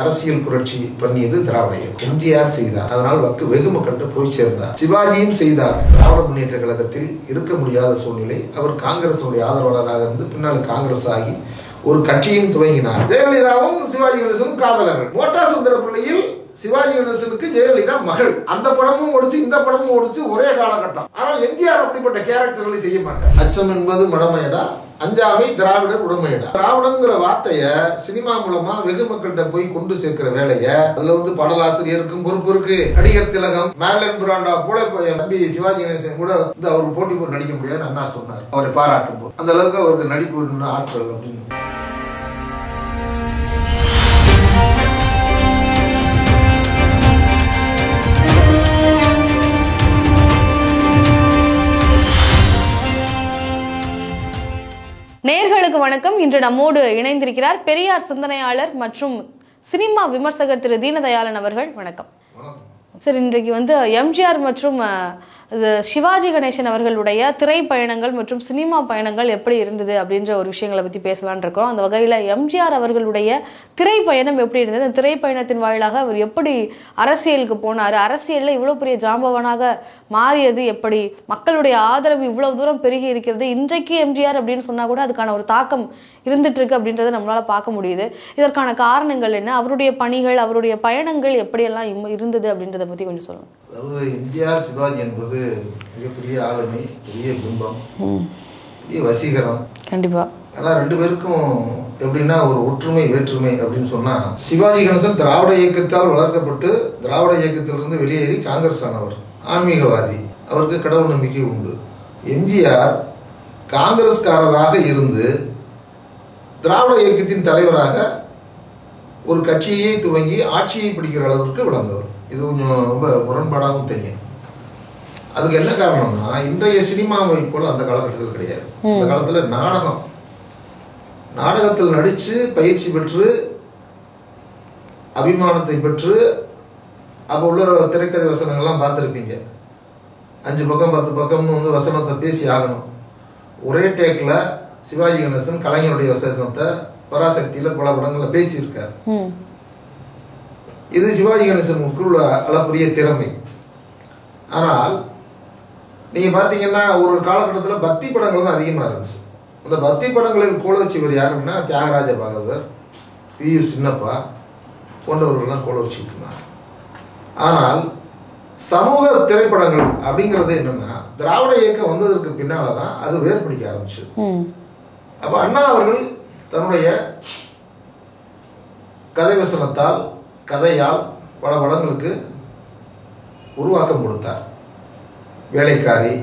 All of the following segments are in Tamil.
அரசியல் புரட்சி பண்ணியது திராவிட இயக்கம். எம்ஜிஆர் செய்தார், அதனால் வெகு மக்கள்கிட்ட போய் சேர்ந்தார். சிவாஜியும் செய்தார். திராவிட முன்னேற்ற கழகத்தில் இருக்க முடியாத சூழ்நிலை. அவர் காங்கிரசுடைய ஆதரவாளராக இருந்து பின்னால் காங்கிரஸ் ஆகி ஒரு கட்சியும் துவங்கினார். ஜெயலலிதாவும் சிவாஜி கணேசனும் காதலர்கள். மோட்டா சுந்தர பிள்ளையில் சிவாஜி கணேசனுக்கு ஜெயலலிதா மகள். அந்த படமும் ஓடிச்சு, இந்த படமும் ஓடிச்சு, ஒரே காலகட்டம். ஆனால் எம்ஜிஆர் அப்படிப்பட்ட கேரக்டர்களை செய்ய மாட்டார். அச்சம் என்பது மடமையடா, அஞ்சாமை திராவிடர் உடமையிடா. திராவிடங்கிற வார்த்தைய சினிமா மூலமா வெகு மக்கள்கிட்ட போய் கொண்டு சேர்க்கிற வேலைய அதுல பாடலாசிரியருக்கும் பொறுப்பு இருக்கு. நடிகர் திலகம், மேலன் பிராண்டா போல தம்பி சிவாஜி கணேசன் கூட அவர் போட்டி போட்டு நடிக்க முடியாதுன்னு அண்ணா சொன்னார். அவரை பாராட்டும் போது அந்த அளவுக்கு அவருக்கு நடிப்பு ஆற்றல் அப்படின்னு. நேயர்களுக்கு வணக்கம். இன்று நம்மோடு இணைந்திருக்கிறார் பெரியார் சிந்தனையாளர் மற்றும் சினிமா விமர்சகர் திரு தீனதயாளன் அவர்கள். வணக்கம் சார். இன்றைக்கு எம்ஜிஆர் மற்றும் சிவாஜி கணேசன் அவர்களுடைய திரைப்பயணங்கள் மற்றும் சினிமா பயணங்கள் எப்படி இருந்தது அப்படின்ற ஒரு விஷயங்களை பற்றி பேசலான் இருக்கோம். அந்த வகையில் எம்ஜிஆர் அவர்களுடைய திரைப்பயணம் எப்படி இருந்தது, அந்த திரைப்பயணத்தின் வாயிலாக அவர் எப்படி அரசியலுக்கு போனார், அரசியலில் இவ்வளோ பெரிய ஜாம்பவனாக மாறியது எப்படி, மக்களுடைய ஆதரவு இவ்வளவு தூரம் பெருகி இருக்கிறது, இன்றைக்கு எம்ஜிஆர் அப்படின்னு சொன்னால் கூட அதுக்கான ஒரு தாக்கம் இருந்துட்டு இருக்கு அப்படின்றத நம்மளால் பார்க்க முடியுது. இதற்கான காரணங்கள் என்ன, அவருடைய பணிகள், அவருடைய பயணங்கள் எப்படியெல்லாம் இருந்தது அப்படின்றத பற்றி கொஞ்சம் சொல்லுங்கள். அதாவது எம்ஜிஆர் சிவாஜி என்பது மிகப்பெரிய ஆளுமை, பெரிய பிம்பம், பெரிய வசீகரம். கண்டிப்பா. ஆனா ரெண்டு பேருக்கும் எப்படின்னா ஒரு ஒற்றுமை வேற்றுமை அப்படின்னு சொன்னா, சிவாஜி கணேசன் திராவிட இயக்கத்தால் வளர்க்கப்பட்டு திராவிட இயக்கத்திலிருந்து வெளியேறி காங்கிரஸ் ஆனவர், ஆன்மீகவாதி, அவருக்கு கடவுள் நம்பிக்கை உண்டு. எம்ஜிஆர் காங்கிரஸ்காரராக இருந்து திராவிட இயக்கத்தின் தலைவராக ஒரு கட்சியை துவங்கி ஆட்சியை பிடிக்கிற அளவிற்கு விளந்தவர். இது கொஞ்சம் ரொம்ப முரண்பாடாகவும் தெரியும். அதுக்கு என்ன காரணம்னா, இன்றைய சினிமாவை போல அந்த காலகட்டத்தில் கிடையாது. அந்த காலத்தில் நாடகத்தில் நடித்து பயிற்சி பெற்று அபிமானத்தை பெற்று அப்போ உள்ள திரைக்கதை வசனங்கள்லாம் பார்த்துருப்பீங்க. 5 பக்கம் 10 பக்கம்னு வசனத்தை பேசி ஆகணும். ஒரே டேக்கில் சிவாஜி கணேசன் கலைஞருடைய வசனத்தை பராசக்தியில் பல படங்களில் பேசியிருக்கார். இது சிவாஜி கணேசனுக்கு உள்ள அளப்பரிய திறமை. ஆனால் நீங்க பார்த்தீங்கன்னா ஒரு காலகட்டத்தில் பக்தி படங்கள் தான் அதிகமாக இருந்துச்சு. அந்த பக்தி படங்களில் கோல வச்சவர் யாருன்னா தியாகராஜ பாகவதர், பி.யு. சின்னப்பா போன்றவர்கள்லாம் கோல வச்சுட்டு இருந்தாங்க. ஆனால் சமூக திரைப்படங்கள் அப்படிங்கிறது என்னன்னா திராவிட இயக்கம் வந்ததற்கு பின்னால்தான் அது வேறுபடிக்க ஆரம்பிச்சு. அப்ப அண்ணா அவர்கள் தன்னுடைய கதை வசனத்தால், கதையால் பல படங்களுக்கு உருவாக்கம் கொடுத்தார். வேலைக்காரி,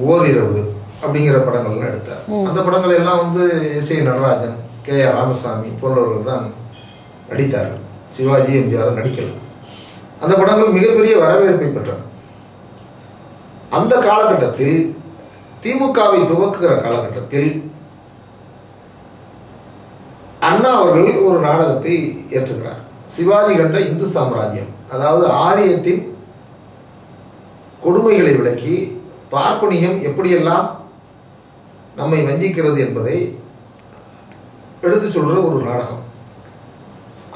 ஓரிரவு அப்படிங்கிற படங்கள்லாம் எடுத்தார். அந்த படங்கள் எல்லாம் எஸ்.ஏ. நடராஜன், கே.ஆர். ராமசாமி போன்றவர்கள் தான் நடித்தார்கள். சிவாஜி எம்ஜிஆர் நடிக்கல. அந்த படங்கள் மிகப்பெரிய வரவேற்பை பெற்றன. அந்த காலகட்டத்தில் திமுகவை துவக்குகிற காலகட்டத்தில் அண்ணா அவர்கள் ஒரு நாடகத்தை ஏற்றுகிறார். சிவாஜி கண்ட இந்து சாம்ராஜ்யம், அதாவது ஆரியத்தின் கொடுமைகளை விளக்கி பார்ப்பனியம் எப்படியெல்லாம் நம்மை வஞ்சிக்கிறது என்பதை எடுத்து சொல்ற ஒரு நாடகம்.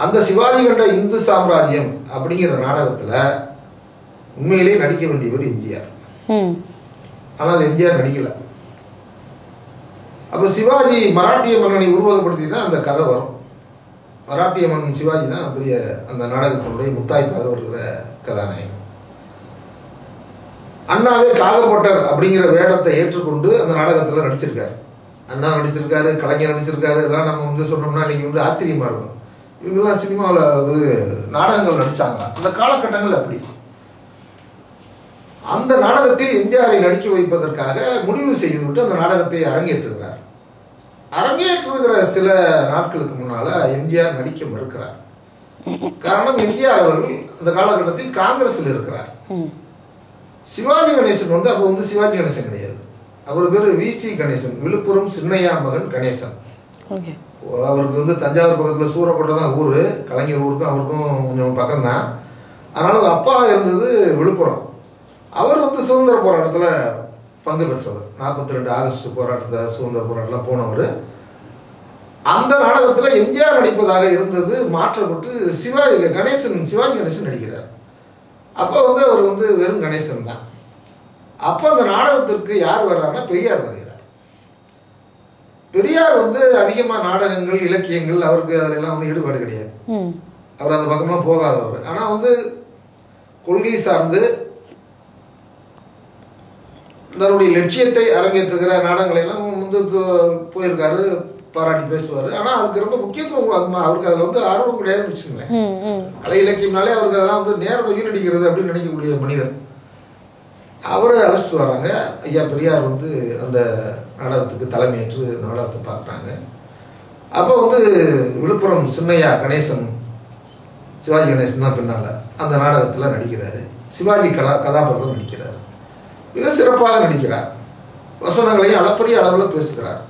அந்த சிவாஜி கண்ட இந்து சாம்ராஜ்யம் அப்படிங்கிற நாடகத்துல உண்மையிலே நடிக்க வேண்டியவர் எம்ஜிஆர். ஆனால் எம்ஜிஆர் நடிக்கல. அப்ப சிவாஜி மராட்டிய மன்னனை உருவகப்படுத்தி தான் அந்த கதை வரும். மராட்டிய மன்னன் சிவாஜி தான் பெரிய அந்த நாடகத்தினுடைய முத்தாய்ப்பாக வருகிற கதாநாயகன். அண்ணாவே காகப்பட்டர் அப்படிங்கிற வேடத்தை ஏற்றுக்கொண்டு அந்த நாடகத்துல நடிச்சிருக்காரு. அண்ணா நடிச்சிருக்காரு, கலைஞர் நடிச்சிருக்காரு. இதெல்லாம் நம்ம சொன்னோம்னா நீங்க ஆச்சரியமா இருக்கும். இவங்கெல்லாம் சினிமாவில் நாடகங்கள் நடிச்சாங்க. அந்த காலகட்டங்கள் அப்படி. அந்த நாடகத்தில் எம்ஜிஆரை நடிக்க வைப்பதற்காக முடிவு செய்துவிட்டு அந்த நாடகத்தை அரங்கேற்றுகிறார். அரங்கேற்றுகிற சில நாட்களுக்கு முன்னால எம்ஜிஆர் நடிக்க மறுக்கிறார். காரணம், எம்ஜிஆர் அவர்கள் அந்த காலகட்டத்தில் காங்கிரஸில் இருக்கிறார். சிவாஜி கணேசன் அப்போ சிவாஜி கணேசன் கிடையாது. அவர் பேர் வி.சி. கணேசன், விழுப்புரம் சின்னையா மகன் கணேசன். அவருக்கு தஞ்சாவூர் பக்கத்தில் சூரக்கோட்டை தான் ஊர். கலைஞர் ஊருக்கும் அவருக்கும் கொஞ்சம் பக்கம் தான். அதனால அப்பா இருந்தது விழுப்புரம். அவர் சுதந்திர போராட்டத்தில் பங்கு பெற்றவர். 42 ஆகஸ்ட் போராட்டத்தை, சுதந்திர போராட்டத்தில் போனவர். அந்த நாடகத்தில் எம்ஜிஆர் நடிப்பதாக இருந்தது மாற்றப்பட்டு சிவாஜி கணேசன் நடிக்கிறார். அப்போ வந்து அவர் வந்து வெறும் கணேசன் தான். அப்போ அந்த நாடகத்திற்கு யார் வர்றாருன்னா பெரியார் வருகிறார். பெரியார் வந்து அதிகமாக நாடகங்கள் இலக்கியங்கள் அவருக்கு அதெல்லாம் வந்து ஈடுபாடு கிடையாது. அவர் அந்த பக்கமாக போகாதவர். ஆனால் வந்து கொள்கை சார்ந்து தன்னுடைய லட்சியத்தை அரங்கேற்றுகிற நாடகங்களை எல்லாம் வந்து போயிருக்காரு, பாராட்டி பேசுவார். ஆனால் அதுக்கு ரொம்ப முக்கியத்துவம் அவருக்கு அதில் வந்து ஆர்வம் கிடையாதுன்னு வச்சுக்கோங்களேன். கலை இலக்கியம்னாலே அவருக்கு அதெல்லாம் வந்து நேரத்தை வீணடிக்கிறது அப்படின்னு நினைக்கக்கூடிய மனிதர். அவரை அழைச்சிட்டு வராங்க. ஐயா பெரியார் வந்து அந்த நாடகத்துக்கு தலைமையேற்று அந்த நாடகத்தை பார்க்குறாங்க. அப்போ வந்து விழுப்புரம் சின்னையா கணேசன், சிவாஜி கணேசன் தான் பின்னால் அந்த நாடகத்தில் நடிக்கிறாரு. சிவாஜி கதாபாத்திரம் நடிக்கிறார். மிக சிறப்பாக நடிக்கிறார். வசனங்களையும் அளப்பரிய அளவில் பேசுகிறார்.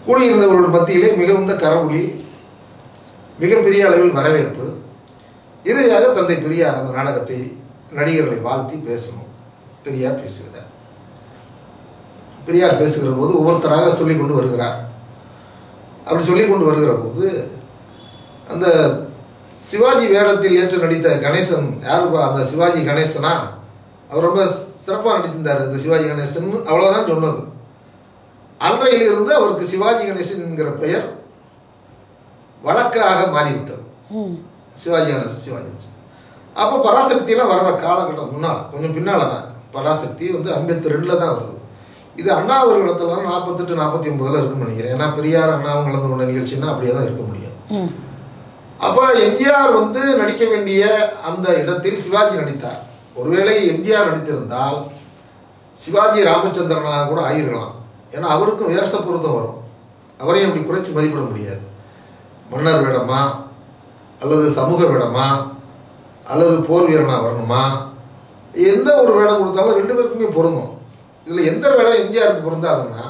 கூடியிருந்தவர்கள் மத்தியிலே மிகுந்த கரவொலி, மிகப்பெரிய அளவில் வரவேற்பு. இறுதியாக தந்தை பெரியார் அந்த நாடகத்தை நடிகர்களை வாழ்த்தி பேசணும். பெரியார் பேசுகிறார். பெரியார் பேசுகிற போது ஒவ்வொருத்தராக சொல்லிக் கொண்டு வருகிறார். அப்படி சொல்லிக் கொண்டு வருகிற போது அந்த சிவாஜி வேடத்தில் ஏற்று நடித்த கணேசன் யாருப்பா? அந்த சிவாஜி கணேசனா? அவர் ரொம்ப சிறப்பாக நடிச்சிருந்தார் இந்த சிவாஜி கணேசன், அவ்வளோதான் சொன்னது. அன்றையிலிருந்து அவருக்கு சிவாஜி கணேசன் என்கிற பெயர் வழக்காக மாறிவிட்டது. சிவாஜி கணேசன். அப்போ பராசக்தியெல்லாம் வர்ற காலகட்டம் முன்னால், கொஞ்சம் பின்னால் தான். பராசக்தி வந்து 52 தான் வருது. இது அண்ணா அவர்களிடத்துல தான் 48 49 இருக்குன்னு நினைக்கிறேன். ஏன்னா பெரியார் அண்ணாவும் கலந்து கொண்ட நிகழ்ச்சின்னா அப்படியே தான் இருக்க முடியும். அப்போ எம்ஜிஆர் வந்து நடிக்க வேண்டிய அந்த இடத்தில் சிவாஜி நடித்தார். ஒருவேளை எம்ஜிஆர் நடித்திருந்தால் சிவாஜி ராமச்சந்திரனாக கூட ஆகிருக்கலாம். ஏன்னா அவருக்கும் வேஷ பொருத்தம் வரும். அவரையும் அப்படி குறைச்சி மதிப்பிட முடியாது. மன்னர் வேடமா அல்லது சமூக வேடமா அல்லது போர் வீரனா வரணுமா, எந்த ஒரு வேடம் கொடுத்தாலும் 2 பேருக்குமே பொருந்தும். இதில் எந்த வேடம் எம்ஜிஆருக்கு பொருந்தாதுன்னா,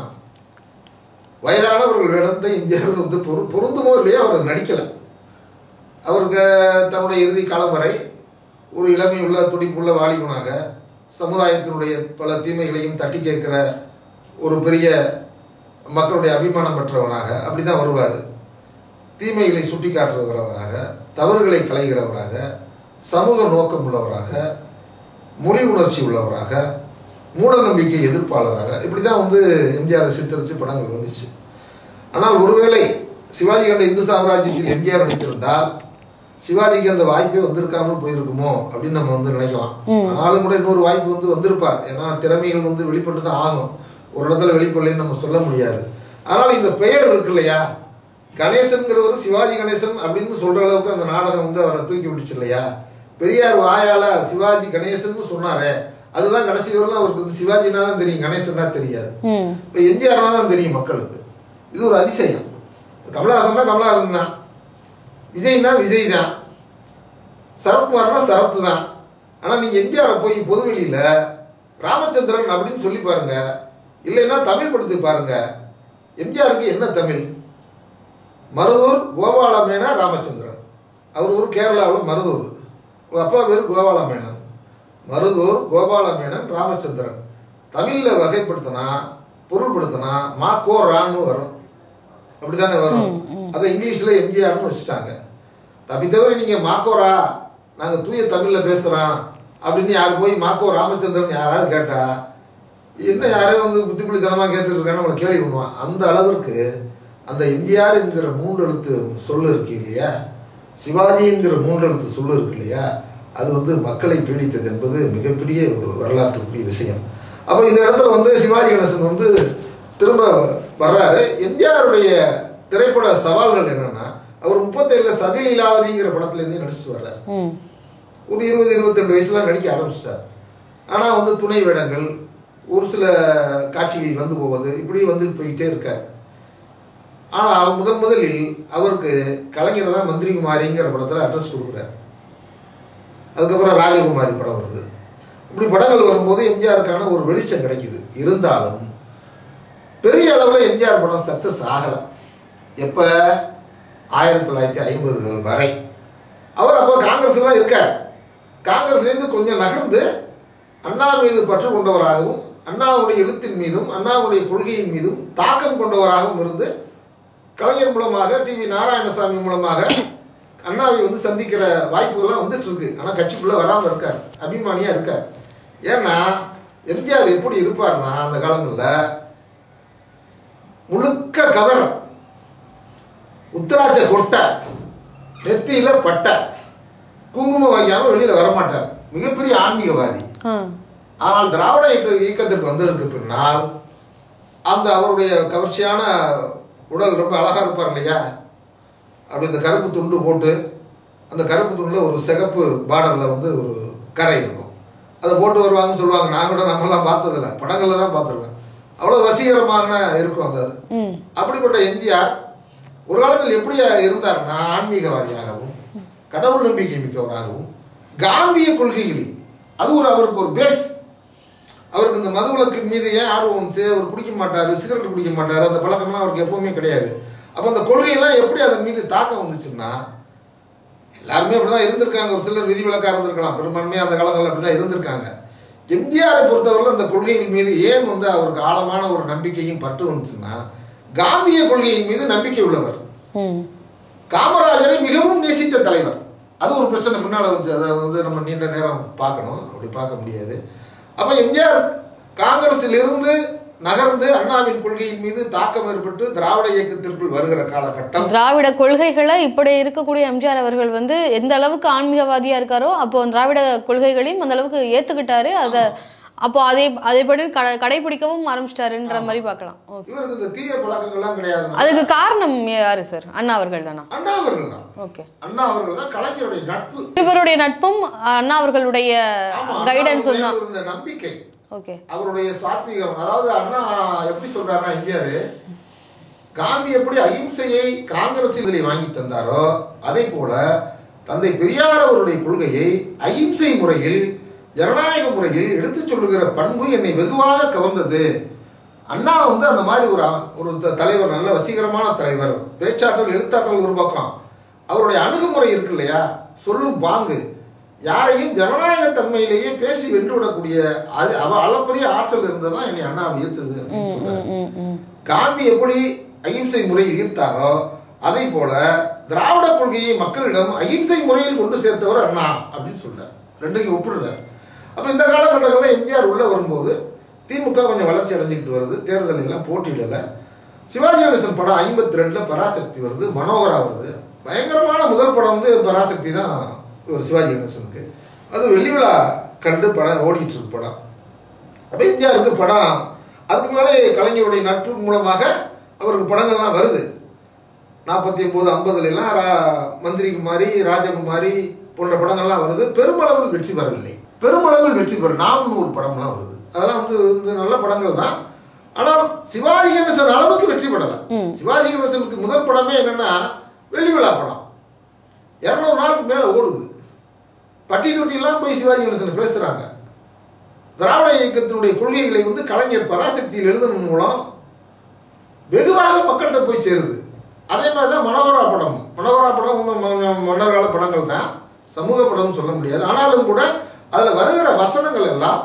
வயதானவர்கள் வேடத்தை எம்ஜிஆர் வந்து பொருந்துமோ இல்லையோ அவர் நடிக்கலை. அவருக்கு தன்னுடைய இறுதி காலம் வரை ஒரு இளமையுள்ள துடிப்புள்ள வாலிபனாக சமுதாயத்தினுடைய பல தீமைகளையும் தட்டி கேட்கிற ஒரு பெரிய மக்களுடைய அபிமானம் பெற்றவனாக அப்படி தான் வருவார். தீமைகளை சுட்டி காட்டுகிறவராக, தவறுகளை களைகிறவராக, சமூக நோக்கம் உள்ளவராக, மொழி உணர்ச்சி உள்ளவராக, மூட நம்பிக்கை எதிர்ப்பாளராக, இப்படி தான் வந்து எம்ஜிஆர் சித்தரித்து படங்கள் வந்துச்சு. ஆனால் ஒருவேளை சிவாஜி கண்ட இந்து சாம்ராஜ்யத்தில் எம்ஜிஆர் நடித்திருந்தால் சிவாஜிக்கு அந்த வாய்ப்பே வந்திருக்காமல் போயிருக்குமோ அப்படின்னு நம்ம வந்து நினைக்கலாம். ஆனாலும் கூட இன்னொரு வாய்ப்பு வந்து வந்திருப்பார். ஏன்னா திறமைகள் வந்து வெளிப்பட்டு தான் ஆகும். ஒரு இடத்துல வெளிப்படலைன்னு நம்ம சொல்ல முடியாது. ஆனால் இந்த பெயர் இருக்கு இல்லையா, கணேசன்கிறவர் சிவாஜி கணேசன் அப்படின்னு சொல்ற அளவுக்கு அந்த நாடகம் வந்து அவரை தூக்கி விட்டுச்சு இல்லையா. பெரியார் வாயால சிவாஜி கணேசன் சொன்னாரே, அதுதான் கடைசி வரலாம் அவருக்கு வந்து சிவாஜினா தான் தெரியும், கணேசன் தான் தெரியாது. இப்போ எம்ஜிஆர்னா தான் தெரியும் மக்களுக்கு. இது ஒரு அதிசயம். கமலஹாசன் தான் கமலஹாசன் தான், விஜய்னா விஜய் தான், சரத்குமார்னா சரத் தான். ஆனால் நீங்கள் எம்ஜிஆரை போய் பொதுவெளியில் ராமச்சந்திரன் அப்படின்னு சொல்லி பாருங்க, இல்லைன்னா தமிழ் படுத்தி பாருங்க. எம்ஜிஆருக்கு என்ன தமிழ்? மருதூர் கோபாலமேனா ராமச்சந்திரன். அவர் ஒரு கேரளாவில் மருதூர், அப்பா பேர் கோபாலமேனன். மருதூர் கோபாலமேனன் ராமச்சந்திரன். தமிழில் வகைப்படுத்தினா பொருள்படுத்தினா மா கோ ரான்னு வரும், அப்படித்தானே வரும். அதை இங்கிலீஷில் எம்ஜிஆர்னு வச்சுட்டாங்க. தவிர நீங்கள் மாக்கோரா நாங்கள் தூய தமிழில் பேசுகிறோம் அப்படின்னு யார் போய் மாக்கோ ராமச்சந்திரன் யாராவது கேட்டா என்ன யாரையும் வந்து புத்திப்புள்ளித்தனமாக கேட்டுட்டு இருக்கான்னு நம்மளை கேள்வி பண்ணுவான். அந்த அளவிற்கு அந்த எம்ஜிஆர் என்கிற 3 எழுத்து சொல்லு இருக்கு இல்லையா, சிவாஜி என்கிற 3 எழுத்து சொல்லு இருக்கு இல்லையா, அது வந்து மக்களை பீடித்தது என்பது மிகப்பெரிய ஒரு வரலாற்றுக்குரிய விஷயம். அப்போ இந்த இடத்துல வந்து சிவாஜி கணேசன் வந்து திரும்ப வர்றாரு. எம்ஜிஆருடைய திரைப்பட சவால்கள் என்னன்னா, அவர் 37 சதில் இலாவதிங்கிற படத்துல இருந்து நடிச்சுட்டு வர்றாரு. ஒரு 20-22 வயசுல நடிக்க ஆரம்பிச்சிட்டார். ஆனால் வந்து துணை வேடங்கள், ஒரு சில காட்சிகள் வந்து போவது, இப்படி வந்து போயிட்டே இருக்கார். ஆனால் முதலில் அவருக்கு கலைஞர் தான் மந்திரிகுமாரிங்கிற படத்தில் அட்ரஸ் கொடுக்குறார். அதுக்கப்புறம் ராஜகுமாரி படம் வருது. இப்படி படங்கள் வரும்போது எம்ஜிஆருக்கான ஒரு வெளிச்சம் கிடைக்குது. இருந்தாலும் பெரிய அளவில் எம்ஜிஆர் படம் சக்சஸ் ஆகலை. எப்போ? 1950 வரை. அவர் அப்போ காங்கிரஸ்ல தான் இருக்கார். காங்கிரஸ்லேருந்து கொஞ்சம் நகர்ந்து அண்ணா மீது பற்று கொண்டவராகவும், அண்ணாவுடைய எழுத்தின் மீதும் அண்ணாவுடைய கொள்கையின் மீதும் தாக்கம் கொண்டவராகவும் இருந்து கலைஞர் மூலமாக டிவி நாராயணசாமி மூலமாக அண்ணாவை வந்து சந்திக்கிற வாய்ப்புகள்லாம் வந்துட்டு இருக்கு. ஆனால் கட்சிக்குள்ளே வராமல் இருக்கார், அபிமானியாக இருக்கார். ஏன்னா எம்ஜிஆர் எப்படி இருப்பார்னா அந்த காலங்களில் முழுக்க கதறம், உத்தராட்ச கொட்டை, நெத்தியில பட்டை, குங்குமம் வைக்காம வெளியில் வரமாட்டார். மிகப்பெரிய ஆன்மீகவாதி. ஆனால் திராவிட இயக்கத்துக்கு வந்ததற்கு பின்னால் அந்த அவருடைய கவர்ச்சியான உடல் ரொம்ப அழகாக இருப்பார் இல்லையா, அப்படி இந்த கருப்பு துண்டு போட்டு அந்த கருப்பு துண்டில் ஒரு சிகப்பு பார்டரில் வந்து ஒரு கரை இருக்கும், அதை போட்டு வருவாங்கன்னு சொல்லுவாங்க. நான் கூட நம்மளாம் பார்த்ததில்ல, படங்களில் தான் பார்த்துருக்கேன். அவ்வளோ வசீகரமான இருக்கும் அந்த. அப்படிப்பட்ட எம்ஜிஆர் ஒரு காலத்தில் எப்படி இருந்தார்னா ஆன்மீகவாதியாகவும் கடவுள் நம்பிக்கை மிக்கவராகவும் காந்திய கொள்கைகளில் அது அவருக்கு ஒரு பேஸ். அவருக்கு இந்த மதுவிலக்கின் மீது ஏன் ஆர்வம் வந்துச்சு, அவர் குடிக்க மாட்டார், சிகரெட் குடிக்க மாட்டார், அந்த பழக்கம்லாம் அவருக்கு எப்பவுமே கிடையாது. அப்போ அந்த கொள்கையெல்லாம் எப்படி அதன் மீது தாக்கம் வந்துச்சுன்னா, எல்லாருமே அப்படிதான் இருந்திருக்காங்க. ஒரு சிலர் விதிவிலக்காக இருந்திருக்கலாம், பெரும்பான்மையாக அந்த காலங்களில் அப்படிதான் இருந்திருக்காங்க. எம்ஜிஆரை பொறுத்தவரை அந்த கொள்கையின் மீது ஏன் வந்து அவருக்கு ஆழமான ஒரு நம்பிக்கையும் பற்று வந்துச்சுன்னா, காந்திய கொள்கையின் மீது நம்பிக்கை உள்ளவர். காமராஜரை மிகவும் நேசித்த தலைவர். அது ஒரு பிரச்சனை பின்னால் வந்துச்சு, அதை வந்து நம்ம நீண்ட நேரம் பார்க்கணும், அப்படி பார்க்க முடியாது. அப்போ எம்ஜிஆர் காங்கிரஸில் இருந்து நகர்ந்து அண்ணாவின் கொள்கையின் மீது தாக்கம் ஏற்பட்டு திராவிட இயக்கத்திற்குள் வருகிற காலகட்டம். திராவிட கொள்கைகளை இப்படி இருக்கக்கூடிய எம்ஜிஆர் அவர்கள் வந்து எந்த அளவுக்கு ஆன்மீகவாதியா இருக்காரோ அப்போ திராவிட கொள்கைகளையும் அந்த அளவுக்கு ஏத்துக்கிட்டாரு. அதை அப்போ அதேபடி கடைபிடிக்கவும் ஆரம்பிச்சிட்டாருன்ற மாதிரி பார்க்கலாம். இவருக்கு இந்த தீய பழக்கங்கள்லாம் கிடையாது. அதுக்கு காரணம் யாரு சார்? அண்ணா அவர்கள் தானா? அண்ணா அவர்கள் தான். ஓகே, அண்ணா அவர்கள் தான். கலைஞருடைய நட்பு, இவருடைய நட்பும் அண்ணா அவர்களுடைய கைடன்ஸ் தான், இந்த நம்பிக்கை. ஓகே, அவருடைய சாத்வீகம். அதாவது அண்ணா எப்படி சொல்றாருன்னா, எம்ஜிஆர் காந்தி எப்படி அகிம்சையை காங்கிரஸில் வாங்கி தந்தாரோ அதே போல தந்தை பெரியார் அவருடைய கொள்கையை அகிம்சை முறையில் ஜனநாயக முறையில் எடுத்துச் சொல்லுகிற பண்பு என்னை வெகுவாக கவர்ந்தது. அண்ணா வந்து அந்த மாதிரி ஒரு தலைவர், நல்ல வசீகரமான தலைவர், பேச்சாற்றல் எழுத்தாற்றல் ஒரு பக்கம், அவருடைய அணுகுமுறை இருக்கு இல்லையா, சொல்லும் பாங்கு, யாரையும் ஜனநாயக தன்மையிலேயே பேசி வென்றுவிடக்கூடிய அளப்பரிய ஆற்றல் இருந்ததுதான் என்னை அண்ணா ஈர்த்தது அப்படின்னு சொல்றாரு. காந்தி எப்படி அகிம்சை முறையில் ஈர்த்தாரோ அதே போல திராவிட கொள்கையை மக்களிடம் அகிம்சை முறையில் கொண்டு சேர்த்தவர் அண்ணா அப்படின்னு சொல்றாரு. ரெண்டையும் ஒப்பிடுறாரு. அப்போ இந்த காலகட்டங்களில் எம்ஜிஆர் உள்ள வரும்போது திமுக கொஞ்சம் வளர்ச்சி அடைஞ்சிக்கிட்டு வருது, தேர்தல் எல்லாம் போட்டியிடலை. சிவாஜி கணேசன் படம் 52 பராசக்தி வருது, மனோகரா வருது. பயங்கரமான முதல் படம் வந்து பராசக்தி தான் ஒரு சிவாஜி கணேசனுக்கு. அது வெள்ளி விழா கண்டு படம் ஓடிட்டு இருக்கு படம். அப்படியே எம்ஜிஆருக்கு படம் அதுக்கு மேலே கலைஞருடைய நட்பு மூலமாக அவருக்கு படங்கள்லாம் வருது. 49, 50 மந்திரி குமாரி, ராஜகுமாரி போன்ற படங்கள்லாம் வருது. பெருமளவில் வெற்றி பெறவில்லை, பெருமளவில் வெற்றி பெற நானும் ஒரு படம்லாம் வருது. அதெல்லாம் வந்து நல்ல படங்கள் தான். ஆனால் சிவாஜி கணேசன் அளவுக்கு வெற்றி பெறலை. சிவாஜி கணேசனுக்கு முதல் படமே என்னன்னா வெள்ளி விழா படம். 200 நாளுக்கு மேலே ஓடுது. பட்டி தொட்டிலாம் போய் சிவாஜி கணேசன் பேசுறாங்க. திராவிட இயக்கத்தினுடைய கொள்கைகளை வந்து கலைஞர் பராசக்தியில் எழுதணும் மூலம் வெகுவாக மக்கள்கிட்ட போய் சேருது. அதே மாதிரி தான் மனோகரா படம். மனோகரா படம் மன்னர் கால படங்கள் தான், சமூக படம்னு சொல்ல முடியாது. ஆனாலும் கூட அதில் வருகிற வசனங்கள் எல்லாம்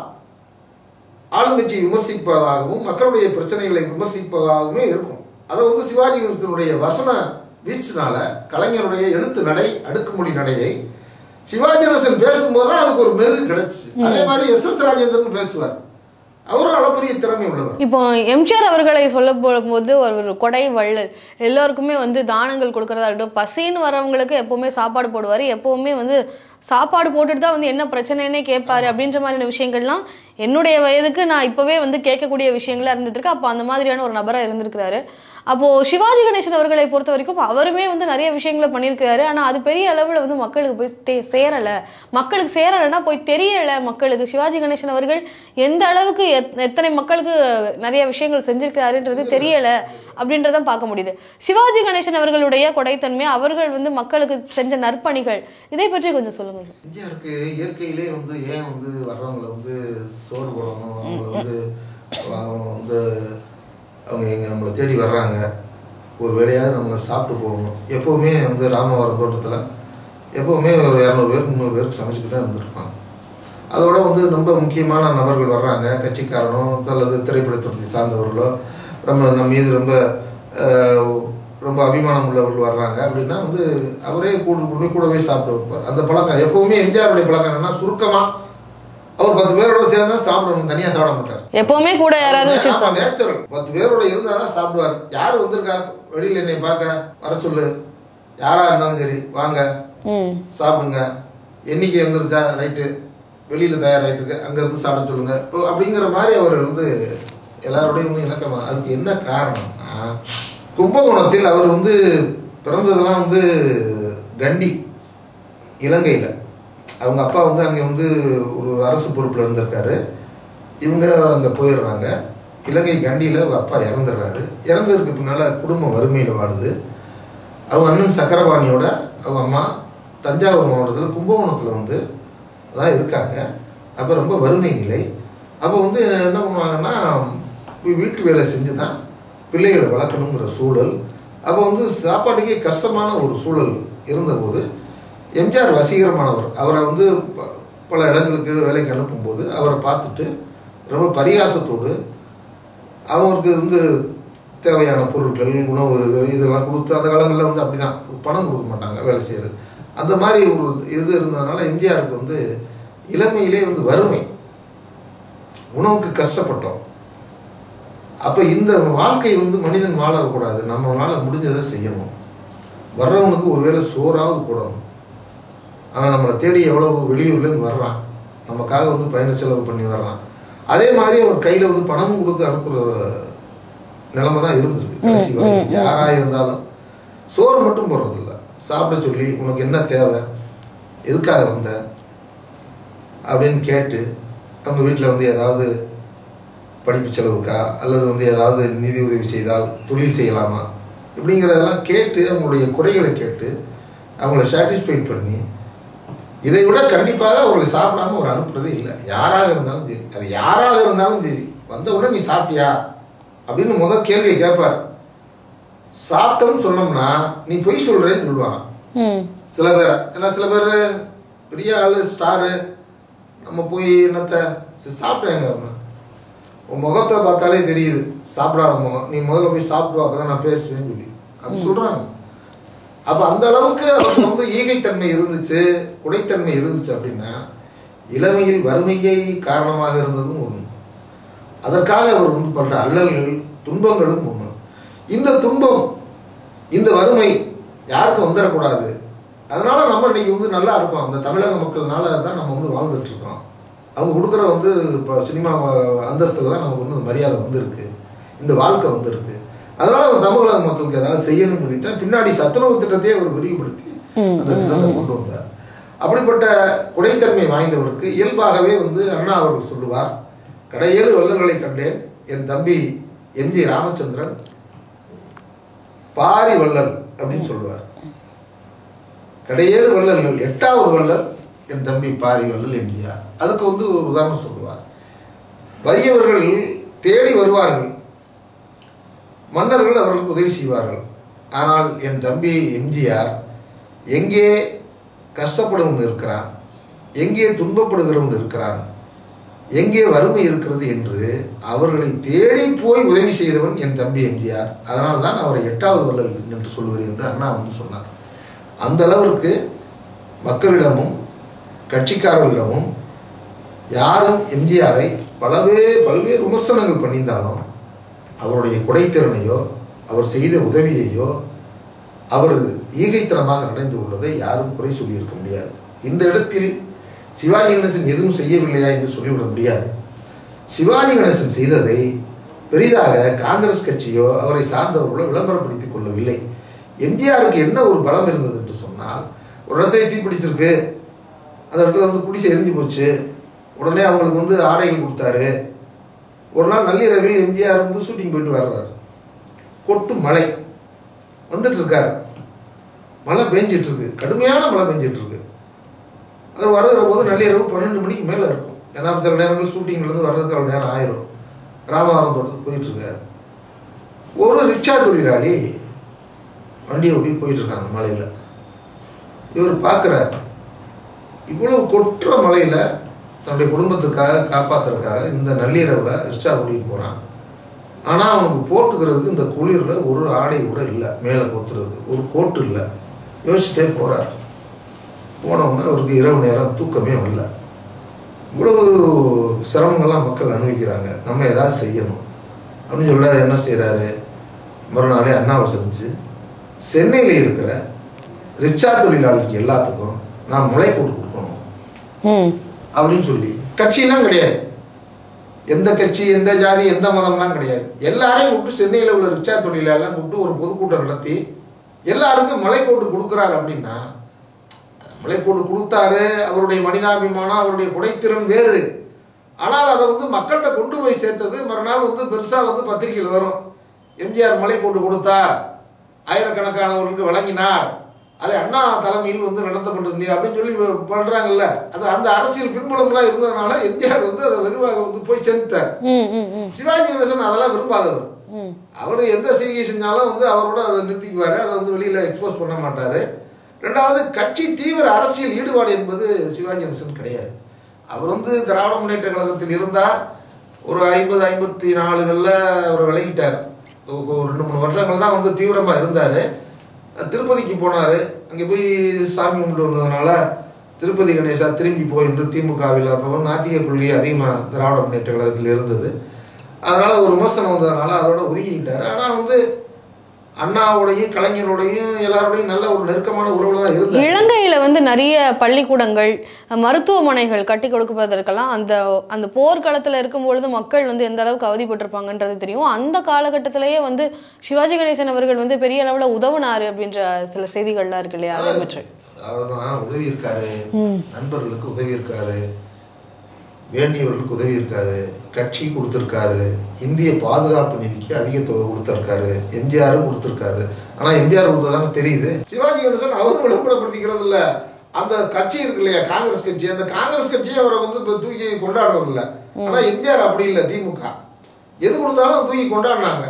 ஆளுங்கட்சி விமர்சிப்பதாகவும் மக்களுடைய பிரச்சனைகளை விமர்சிப்பதாகவுமே இருக்கும். அதை வந்து சிவாஜி கணேசனுடைய வசன வீச்சுனால கலைஞருடைய எழுத்து நடை, அடுக்குமொழி நடையை சிவாஜி கணேசன் பேசும்போது தான் அதுக்கு ஒரு மெருகு கிடைச்சிச்சு. அதே மாதிரி SS ராஜேந்திரன் பேசுவார், அவரும் அளப்பரிய திறமை உள்ளவர். இப்போ எம்ஜிஆர் அவர்களை சொல்ல போகும்போது ஒரு கொடை வள்ளல், எல்லோருக்குமே வந்து தானங்கள் கொடுக்கறதா இருக்கட்டும், பசின்னு வரவங்களுக்கு எப்பவுமே சாப்பாடு போடுவார், எப்பவுமே வந்து சாப்பாடு போட்டுட்டு தான் வந்து என்ன பிரச்சனைன்னே கேட்பாரு அப்படின்ற மாதிரியான விஷயங்கள்லாம் என்னுடைய வயதுக்கு நான் இப்போவே வந்து கேட்கக்கூடிய விஷயங்களா இருந்துட்டு இருக்கு. அப்போ அந்த மாதிரியான ஒரு நபராக இருந்திருக்கிறாரு. அப்போது சிவாஜி கணேசன் அவர்களை பொறுத்த வரைக்கும் அவருமே வந்து நிறைய விஷயங்களை பண்ணியிருக்கிறாரு. ஆனால் அது பெரிய அளவில் வந்து மக்களுக்கு போய் சேரலை. மக்களுக்கு சேரலைன்னா போய் தெரியலை மக்களுக்கு. சிவாஜி கணேசன் அவர்கள் எந்த அளவுக்கு எத்தனை மக்களுக்கு நிறைய விஷயங்கள் செஞ்சிருக்கிறாருன்றது தெரியலை அப்படின்றதான் பார்க்க முடியுது. சிவாஜி கணேசன் அவர்களுடைய கொடைத்தன்மை, அவர்கள் வந்து மக்களுக்கு செஞ்ச நற்பணிகள், இதை பற்றி கொஞ்சம் சொல்லுங்க. இந்தியாவுக்கு இயற்கையிலே வந்து ஏன் வந்து வர்றவங்களை வந்து சோறு போடணும், அவங்களை வந்து அவங்க இங்கே நம்மளை தேடி வர்றாங்க, ஒரு வேலையாவது நம்ம சாப்பிட்டு போகணும். எப்போவுமே வந்து ராமவரம் தோட்டத்தில் எப்போவுமே ஒரு 200 பேருக்கு 300 பேருக்கு சமைச்சிட்டு தான் இருந்திருப்பாங்க. அதோட வந்து ரொம்ப முக்கியமான நபர்கள் வர்றாங்க, கட்சிக்காரனோ அல்லது திரைப்படத்துறை சார்ந்தவர்களோ நம்ம மீது ரொம்ப ரொம்ப அபிமானம் உள்ளவர்கள் வர்றாங்க அப்படின்னா வந்து அவரே கூடவே சாப்பிட்டு வைப்பார். அந்த பழக்கம் எப்பவுமே எம்ஜிஆருடைய பழக்கம் என்னன்னா சுருக்கமாக அவர் 10 பேரோட சேர்ந்தா சாப்பிடணும், தனியாக சாப்பிட மாட்டார். எப்பவுமே கூட யாராவது நேச்சுரல் 10 பேரோட இருந்தாதான் சாப்பிடுவார். யாரு வந்திருக்கா வெளியில என்னை பார்க்க வர சொல்லு, யாரா இருந்தாலும் சரி வாங்க சாப்பிடுங்க, எண்ணிக்கை வந்துருச்சா ரைட்டு, வெளியில தயாராயிட்டு அங்க இருந்து சாப்பிட சொல்லுங்க அப்படிங்கிற மாதிரி அவர் வந்து எல்லாரோடையும் வந்து இணக்கமா. அதுக்கு என்ன காரணம்னா கும்பகோணத்தில் அவர் வந்து பிறந்ததெல்லாம் வந்து கண்டி இலங்கையில். அவங்க அப்பா வந்து அங்கே வந்து ஒரு அரசு பொறுப்பில் இருந்திருக்காரு. இவங்க அங்கே போயிடுறாங்க. இலங்கை கண்டியில் அவங்க அப்பா இறந்துடுறாரு. இறந்ததுக்கு பின்னால் குடும்பம் வறுமையில் வாடுது. அவங்க அண்ணன் சக்கரபாணியோட அவங்க அம்மா தஞ்சாவூர் மாவட்டத்தில் கும்பகோணத்தில் வந்து தான் இருக்காங்க. அப்போ ரொம்ப வறுமை நிலை. அப்போ வந்து என்ன பண்ணுவாங்கன்னா வீட்டு வேலை செஞ்சு தான் பிள்ளைகளை வளர்க்கணுங்கிற சூழல். அப்போ வந்து சாப்பாட்டுக்கே கஷ்டமான ஒரு சூழல் இருந்தபோது எம்ஜிஆர் வசீகரமானவர். அவரை வந்து பல இடங்களுக்கு வேலைக்கு அனுப்பும்போது அவரை பார்த்துட்டு ரொம்ப பரிகாசத்தோடு அவருக்கு வந்து தேவையான பொருட்கள் உணவு இதெல்லாம் கொடுத்து, அந்த காலங்களில் வந்து அப்படி தான் பணம் கொடுக்க மாட்டாங்க வேலை செய்கிறது. அந்த மாதிரி ஒரு இது இருந்ததுனால எம்ஜிஆருக்கு வந்து இளமையிலே வந்து வறுமை, உணவுக்கு கஷ்டப்பட்டோம். அப்போ இந்த வாழ்க்கை வந்து மனிதன் வாழக்கூடாது, நம்மளால் முடிஞ்சதை செய்யணும், வர்றவனுக்கு ஒருவேளை சோறாவது போடணும். அவன் நம்மளை தேடி எவ்வளோ வெளியூர்லேருந்து வர்றான், நமக்காக வந்து பயண செலவு பண்ணி வர்றான். அதே மாதிரி அவர் கையில் வந்து பணமும் கொடுத்து அனுப்புகிற நிலைமை தான் இருந்தது கடைசி வரை. யாராக இருந்தாலும் சோறு மட்டும் போடுறதில்ல, சாப்பிட சொல்லி உனக்கு என்ன தேவை, எதுக்காக வந்த அப்படின்னு கேட்டு அவங்க வீட்டில் வந்து ஏதாவது படிப்பு செலவுக்கா அல்லது வந்து ஏதாவது நிதி உதவி செய்தால் தொழில் செய்யலாமா இப்படிங்கிறதெல்லாம் கேட்டு அவங்களுடைய குறைகளை கேட்டு அவங்கள சாட்டிஸ்ஃபைட் பண்ணி, இதை விட கண்டிப்பாக அவர்களை சாப்பிடாம அவர் அனுப்புறதே இல்லை. யாராக இருந்தாலும் சரி, அது யாராக இருந்தாலும் சரி, வந்த உடனே நீ சாப்பிட்டியா அப்படின்னு முதல் கேள்வியை கேட்பார். சாப்பிட்டோம்னு சொன்னோம்னா நீ பொய் சொல்றேன்னு சொல்லுவாங்க சில பேர். ஏன்னா சில பேர் பெரிய ஆளு ஸ்டாரு, நம்ம போய் என்னத்த சாப்பிட்டேங்க, உன் முகத்தை பார்த்தாலே தெரியுது சாப்பிடாத முகம், நீ முதல்ல போய் சாப்பிடுவா அப்பதான் நான் பேசுவேன்னு சொல்லி அப்படி சொல்றாங்க. அப்ப அந்த அளவுக்கு அவருக்கு வந்து ஈகைத்தன்மை இருந்துச்சு, குடைத்தன்மை இருந்துச்சு. அப்படின்னா இளமையில் வறுமையை காரணமாக இருந்ததும் ஒண்ணு, அதற்காக அவர் வந்து பண்ற அல்லல்கள் துன்பங்களும் ஒண்ணு. இந்த துன்பம் இந்த வறுமை யாருக்கும் வந்துடக்கூடாது. அதனால நம்ம இன்னைக்கு வந்து நல்லா இருக்கோம். அந்த தமிழக மக்கள்னால தான் நம்ம வந்து வாழ்ந்துட்டு இருக்கோம். அவங்க கொடுக்குற வந்து இப்போ சினிமா அந்தஸ்தில் தான் நமக்கு வந்து மரியாதை வந்துருக்கு, இந்த வாழ்க்கை வந்துருக்கு. அதனால அந்த தமிழக மக்களுக்கு ஏதாவது செய்யணும்னு சொல்லித்தான் பின்னாடி சத்துணவு திட்டத்தையே அவர் விரிவுபடுத்தி அந்த திட்டத்தை கொண்டு வந்தார். அப்படிப்பட்ட குடைத்தன்மை வாய்ந்தவருக்கு இயல்பாகவே வந்து அண்ணா அவர்கள் சொல்லுவார், கடையேழு வள்ளல்களை கண்டேன், என் தம்பி எம்.ஜி. ராமச்சந்திரன் பாரி வள்ளல் அப்படின்னு சொல்லுவார். கடையேழு வள்ளல்கள் 8வது வள்ளல் என் தம்பி பாரி வள்ளல் எம்ஜிஆர். அதுக்கு வந்து ஒரு உதாரணம் சொல்லுவார். வறியவர்கள் தேடி வருவார்கள், மன்னர்கள் அவர்களுக்கு உதவி செய்வார்கள். ஆனால் என் தம்பி எம்ஜிஆர் எங்கே கஷ்டப்படுவன் இருக்கிறான், எங்கே துன்பப்படுகிறவன் இருக்கிறான், எங்கே வறுமை இருக்கிறது என்று அவர்களை தேடி போய் உதவி செய்தவன் என் தம்பி எம்ஜிஆர். அதனால தான் அவரை 8வது வள்ளல் என்று சொல்லுவார் என்று அண்ணா வந்து சொன்னார். அந்த அளவிற்கு மக்களிடமும் கட்சிக்காரர்களிடமும் யாரும் எம்ஜிஆரை பல்வேறு விமர்சனங்கள் பண்ணியிருந்தாலும் அவருடைய குடைத்திறனையோ அவர் செய்த உதவியையோ அவர் ஈகைத்தனமாக நடந்து கொள்வதை யாரும் குறை சொல்லியிருக்க முடியாது. இந்த இடத்தில் சிவாஜி கணேசன் எதுவும் செய்யவில்லையா என்று சொல்லிவிட முடியாது. சிவாஜி கணேசன் செய்ததை பெரிதாக காங்கிரஸ் கட்சியோ அவரை சார்ந்தவர்களோ விளம்பரப்படுத்திக் கொள்ளவில்லை. எம்ஜிஆருக்கு என்ன ஒரு பலம் இருந்தது என்று சொன்னால், ஒரு இடத்துல தீ பிடிச்சிருக்கு, அந்த இடத்துல வந்து குடிசை எரிஞ்சு போச்சு, உடனே அவங்களுக்கு வந்து ஆடைகள் கொடுத்தாரு. ஒரு நாள் நள்ளிரவில் எம்ஜிஆர் வந்து ஷூட்டிங் போயிட்டு வர்றாரு, கொட்டு மழை வந்துட்டு இருக்காரு, மழை பெஞ்சிட்டு இருக்கு, கடுமையான மழை பெஞ்சிட்டு இருக்கு. அவர் வர்ற போது நள்ளிரவு 12 மணிக்கு மேலே இருக்கும். ஏன்னா சில நேரங்கள் ஷூட்டிங்லேருந்து வர்றதுக்கு அவ்வளோ நேரம் ஆயிரும். ராமவரம் தோட்டத்துக்கு போயிட்டு இருக்காரு. ஒரு ரிக்ஷா தொழிலாளி வண்டியை ஓட்டி போயிட்டு இருக்காங்க மலையில். இவர் பார்க்குறார், இவ்வளவு கொட்டுற மலையில் தன்னுடைய குடும்பத்துக்காக காப்பாற்றுறதுக்காக இந்த நள்ளிரவில் ரிக்ஷா ஓட்டிட்டு போகிறான். ஆனால் அவனுக்கு போட்டுக்கிறதுக்கு இந்த குளிரில் ஒரு ஆடை கூட இல்லை, மேலே போத்துறதுக்கு ஒரு கோட்டு இல்லை. யோசிச்சுட்டே போகிறார். போனவுடனே அவருக்கு இரவு நேரம் தூக்கமே வரல. இவ்வளவு சிரமங்கள்லாம் மக்கள் அனுபவிக்கிறாங்க, நம்ம ஏதாவது செய்யணும் அப்படின்னு சொல்கிறாரு. என்ன செய்கிறாரு? மறுநாளே அண்ணாவை சந்திச்சு சென்னையில் இருக்கிற ரிக்ஷா தொழிலாளர்களுக்கு எல்லாத்துக்கும் நான் முளை போட்டு கொடுக்கணும் அப்படின்னு சொல்லி, கட்சியெல்லாம் கிடையாது, எந்த கட்சி எந்த ஜாதி எந்த மதம்லாம் கிடையாது, எல்லாரையும் கூப்பிட்டு சென்னையில் உள்ள ரிக்ஷா தொழிலாளர்லாம் கூப்பிட்டு ஒரு பொதுக்கூட்டம் நடத்தி எல்லாருக்கும் மலை போட்டு கொடுக்குறாரு. அப்படின்னா மலை போட்டு கொடுத்தாரு, அவருடைய மனிதாபிமானம் அவருடைய குடைத்திறன் வேறு. ஆனால் அதை வந்து மக்கள்கிட்ட கொண்டு போய் சேர்த்தது மறுநாள் வந்து பெருசாக வந்து பத்திரிகையில் வரும். எம்ஜிஆர் மலை போட்டு கொடுத்தார், ஆயிரக்கணக்கானவர்களுக்கு வழங்கினார், அதை அண்ணா தலைமையில் வந்து நடத்தப்பட்டது அப்படின்னு சொல்லி பண்றாங்கல்ல. அது அந்த அரசியல் பின்புலம்லாம் இருந்ததுனால எம்ஜிஆர் வந்து அதை வெகுவாக வந்து போய் சேர்த்தார். சிவாஜி கணேசன் அதெல்லாம் விரும்பாதவர். அவர் எந்த செய்கை செஞ்சாலும் வந்து அவரோட அதை நிறுத்திக்குவாரு, அதை வந்து வெளியில எக்ஸ்போஸ் பண்ண மாட்டாரு. ரெண்டாவது, கட்சி தீவிர அரசியல் ஈடுபாடு என்பது சிவாஜி கணேசன் கிடையாது. அவர் வந்து திராவிட முன்னேற்ற கழகத்தில் இருந்தார். ஒரு 50-54களில் அவர் விலகிட்டார். ஒரு 2-3 வருடங்கள் தான் வந்து தீவிரமாக இருந்தார். திருப்பதிக்கு போனார். அங்கே போய் சாமி கும்பிட்டு வந்ததுனால திருப்பதி கணேசா திரும்பி போயின்று திமுகவில் அப்போ நாத்திக கொள்கை அதிகமாக திராவிட முன்னேற்ற கழகத்தில் இருந்தது. அதனால் ஒரு விமர்சனம் வந்ததுனால அதோட ஒதுக்கிக்கிட்டார். ஆனால் வந்து அண்ணாவோடையும் கலைஞரோடையும் எல்லாரோடையும் நல்ல ஒரு நெருக்கமான உறவுல தான் இருந்தார். இலங்கையில வந்து நிறைய பள்ளிக்கூடங்கள் மருத்துவமனைகள் கட்டி கொடுப்பதற்கெல்லாம் அந்த போர்க்களத்தில் இருக்கும்பொழுது மக்கள் வந்து எந்த அளவுக்கு அவதிப்பட்டிருப்பாங்கன்றது தெரியும். அந்த காலகட்டத்திலேயே வந்து சிவாஜி கணேசன் அவர்கள் வந்து பெரிய அளவில் உதவுனாரு அப்படின்ற சில செய்திகள்லாம் இருக்கு இல்லையா? அதான் உதவி இருக்காரு, நண்பர்களுக்கு உதவி இருக்காரு, வேண்டியவர்களுக்கு உதவி இருக்காரு, கட்சி கொடுத்துருக்காரு, இந்திய பாதுகாப்பு நிதிக்கு அதிக தொகை கொடுத்துருக்காரு, எம்ஜிஆரும் கொடுத்துருக்காரு. ஆனால் எம்ஜிஆர் கொடுத்ததானே தெரியுது. சிவாஜி கணேசன் அவரும் விளம்பரப்படுத்திக்கிறது இல்லை. அந்த கட்சி இருக்கு இல்லையா, காங்கிரஸ் கட்சி, அந்த காங்கிரஸ் கட்சியை அவரை வந்து இப்போ தூக்கி கொண்டாடுறது இல்லை. ஆனால் எம்ஜிஆர் அப்படி இல்லை. திமுக எது கொடுத்தாலும் தூக்கி கொண்டாடினாங்க.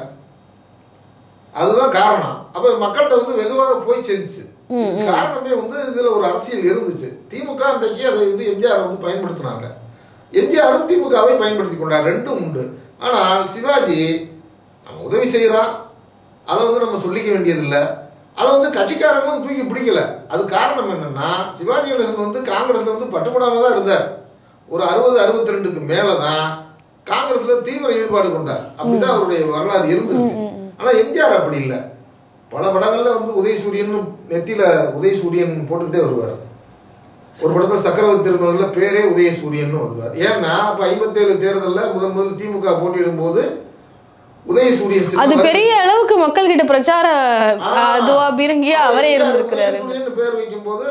அதுதான் காரணம். அப்போ மக்கள்கிட்ட வந்து வெகுவாக போய் சேர்ந்துச்சு. காரணமே வந்து இதுல ஒரு அரசியல் இருந்துச்சு. திமுக அன்றைக்கு அதை வந்து எம்ஜிஆர் வந்து பயன்படுத்தினாங்க, எம்ஜிஆரும் திமுகவை பயன்படுத்தி கொண்டார். ரெண்டும் உண்டு. ஆனால் சிவாஜி நம்ம உதவி செய்யறான், அதை வந்து நம்ம சொல்லிக்க வேண்டியதில்லை. அதை வந்து கட்சிக்காரங்களும் தூக்கி பிடிக்கல. அது காரணம் என்னன்னா, சிவாஜி கணேசன் வந்து காங்கிரஸ்ல வந்து பட்டுப்படாம தான் இருந்தார். ஒரு 60-62க்கு மேலதான் காங்கிரஸ்ல தீவிர ஈடுபாடு கொண்டார். அப்படிதான் அவருடைய வரலாறு இருந்திருக்கு. ஆனா எம்ஜிஆர் அப்படி இல்லை. பல படங்கள்ல வந்து உதயசூரியன் நெத்தியில உதயசூரியன் போட்டுக்கிட்டே வருவார். ஒரு படத்தில் சக்கரவர்த்தி திருமணம்ல பேரே உதயசூரியன் வருவார். ஏன்னா அப்ப 57 தேர்தலில் முதல் திமுக போட்டியிடும் போது உதயசூரியன் அது பெரிய அளவுக்கு மக்கள் கிட்ட பிரச்சார பீரங்கியா அவரே இருந்திருக்கிறாரு. பேர் வைக்கும் போது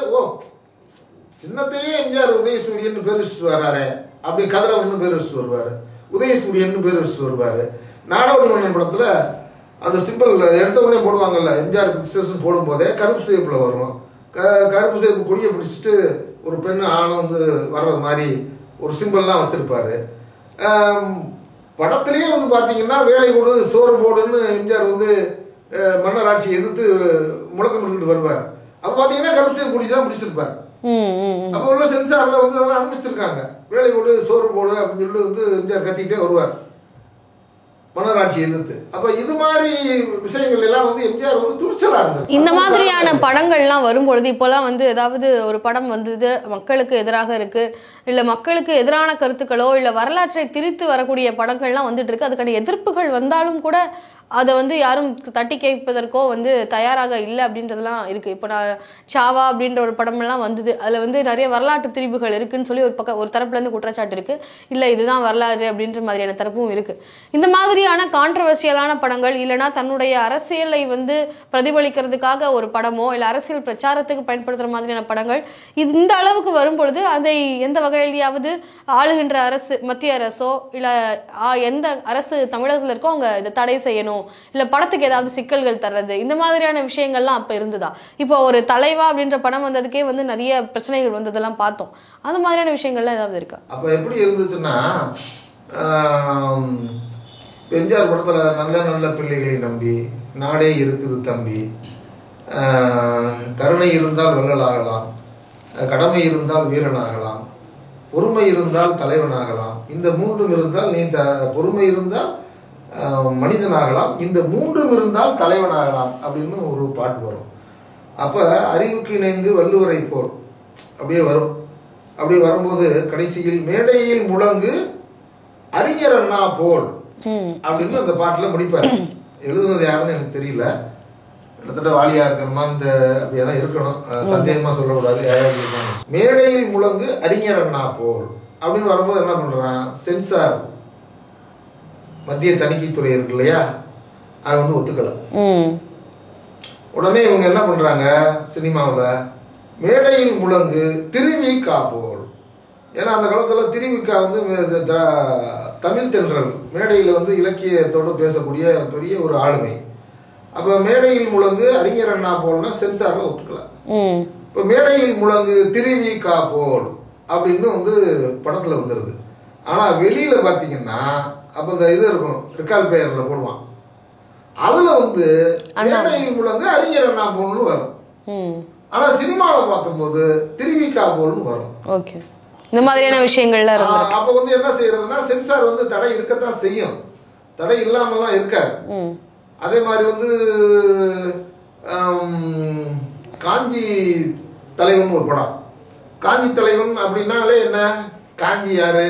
சின்னத்தையே எம்ஜிஆர் உதயசூரியன் பேர் வச்சுட்டு வர்றாரு. அப்படி கதிரவன் பேர் வச்சுட்டு வருவாரு, உதயசூரியன் பேர் வச்சுட்டு வருவாரு. நாடோடி மன்னன் படத்துல அந்த சிம்பிள் எடுத்த உடனே போடுவாங்கல்ல, எம்ஜிஆர் பிக்சர்ஸ் போடும் போதே கருப்பு சேப்புல வரும். கருப்பு சேப்பு கொடியை பிடிச்சிட்டு ஒரு பெண்ணு ஆணும் வந்து வர்றது மாதிரி ஒரு சிம்பிள்லாம் வச்சிருப்பாரு. படத்திலேயே வந்து பார்த்தீங்கன்னா வேலை போடு சோறு போடுன்னு எம்ஜிஆர் வந்து மன்னர் ஆட்சியை எதிர்த்து முழக்கம் பண்ணிட்டு வருவார். அப்போ பார்த்தீங்கன்னா கருப்பு சேப்பு பிடிச்சி தான் பிடிச்சிருப்பார். அப்போ உள்ள சென்சாரில் வந்து அதெல்லாம் அனுமதிச்சிருக்காங்க. வேலை போடு சோறு போடு அப்படின்னு சொல்லிட்டு வந்து எம்ஜிஆர் கத்திக்கிட்டே வருவார் மன்னராட்சி எதிர்த்து. அப்ப இது மாதிரி விஷயங்கள் எல்லாம் வந்து எம்ஜிஆர் வந்து துணிச்சலா இருந்தார். இந்த மாதிரியான படங்கள்லாம் வரும்பொழுது இப்போலாம் வந்து ஏதாவது ஒரு படம் வந்தது மக்களுக்கு எதிராக இருக்கு, இல்ல மக்களுக்கு எதிரான கருத்துக்களோ இல்ல வரலாற்றை திரித்து வரக்கூடிய படங்கள்லாம் வந்துட்டு இருக்கு. அதுக்கான எதிர்ப்புகள் வந்தாலும் கூட அதை வந்து யாரும் தட்டி கேட்பதற்கோ வந்து தயாராக இல்லை அப்படின்றதுலாம் இருக்கு. இப்போ நான் சாவா அப்படின்ற ஒரு படமெல்லாம் வந்தது, அதில் வந்து நிறைய வரலாற்று திரிவுகள் இருக்குன்னு சொல்லி ஒரு தரப்புலேருந்து குற்றச்சாட்டு இருக்கு. இல்லை இதுதான் வரலாறு அப்படின்ற மாதிரியான தரப்பும் இருக்கு. இந்த மாதிரியான கான்ட்ரவர்சியலான படங்கள் இல்லைனா தன்னுடைய அரசியலை வந்து பிரதிபலிக்கிறதுக்காக ஒரு படமோ இல்லை அரசியல் பிரச்சாரத்துக்கு பயன்படுத்துகிற மாதிரியான படங்கள் இந்த அளவுக்கு வரும் பொழுது அதை எந்த வகையிலேயாவது ஆளுகின்ற அரசு, மத்திய அரசோ இல்லை எந்த அரசு தமிழகத்தில் இருக்கோ அவங்க இதை தடை செய்யணும், இல்ல படத்துக்கு ஏதாவது சிக்கல்கள் தர்றது, இந்த மாதிரியான விஷயங்கள்லாம் அப்ப இருந்ததா? இப்போ ஒரு தலைவா அப்படின்ற படம் வந்ததுக்கே வந்து நிறைய பிரச்சனைகள் வந்ததெல்லாம் பார்த்தோம். அந்த மாதிரியான விஷயங்கள்லாம் ஏதாவது இருக்கா? அப்ப எப்படி இருந்துச்சுன்னா, எம்ஜிஆர் படத்துல நல்ல நல்ல பிள்ளைகளை நம்பி நாடே இருக்குது தம்பி, கருணை இருந்தால் வள்ளலாகலாம், கடமை இருந்தால் வீரனாகலாம், பொறுமை இருந்தால் தலைவனாகலாம், இந்த மூன்றும் இருந்தால் நீ பொறுமை இருந்தால் மனிதனாகலாம், இந்த மூன்றும் இருந்தால் தலைவனாகலாம் அப்படின்னு ஒரு பாட்டு வரும். அப்ப அறிவுக்கு இணைந்து வள்ளுவரை போல் அப்படியே வரும். அப்படி வரும்போது கடைசியில் மேடையில் முழங்கு அறிஞர் அண்ணா போல் அப்படின்னு அந்த பாட்டுல முடிப்பார். எழுதுனது யாருன்னு எனக்கு தெரியல. கிட்டத்தட்ட வாலியா இருக்கணுமா, இந்த அப்படியேதான் இருக்கணும், சந்தேகமா சொல்லக்கூடாது. மேடையில் முழங்கு அறிஞர் அண்ணா போல் அப்படின்னு வரும்போது என்ன பண்றான், சென்சார் மத்திய தணிக்கைத்துறை இருக்கு இல்லையா, அது வந்து ஒத்துக்கல. உடனே இவங்க என்ன பண்றாங்க சினிமாவில், மேடையில் முழங்கு திருவிக்கா போல். ஏன்னா அந்த காலத்துல திருவிக்கா வந்து தமிழ் தென்றல் மேடையில் வந்து இலக்கியத்தோடு பேசக்கூடிய பெரிய ஒரு ஆளுமை. அப்ப மேடையில் முழங்கு அறிஞர் அண்ணா போல்னா சென்சார்ல ஒத்துக்கல. இப்ப மேடையில் முழங்கு திருவிக்கா போல் அப்படின்னு வந்து படத்துல வந்துருது. ஆனா வெளியில பாத்தீங்கன்னா அப்ப இந்த இது இருக்கும், ரெக்கால் பெயர்ல போடுவான், அதுல வந்து மேடையில் முழங்கு அறிஞர் அண்ணா போல்னு வரும். ஆனா சினிமாவில் பார்க்கும்போது திருவிக்கா போல்னு வரும். ஓகே, இந்த மாதிரியான விஷயங்கள்ல அப்ப வந்து என்ன செய்யறதுன்னா, சென்சார் வந்து தடை இருக்கத்தான் செய்யும், தடை இல்லாமலாம் இருக்காது. அதே மாதிரி வந்து காஞ்சி தலைவன் ஒரு படம். காஞ்சி தலைவன் அப்படின்னாலே என்ன, காஞ்சி யாரு,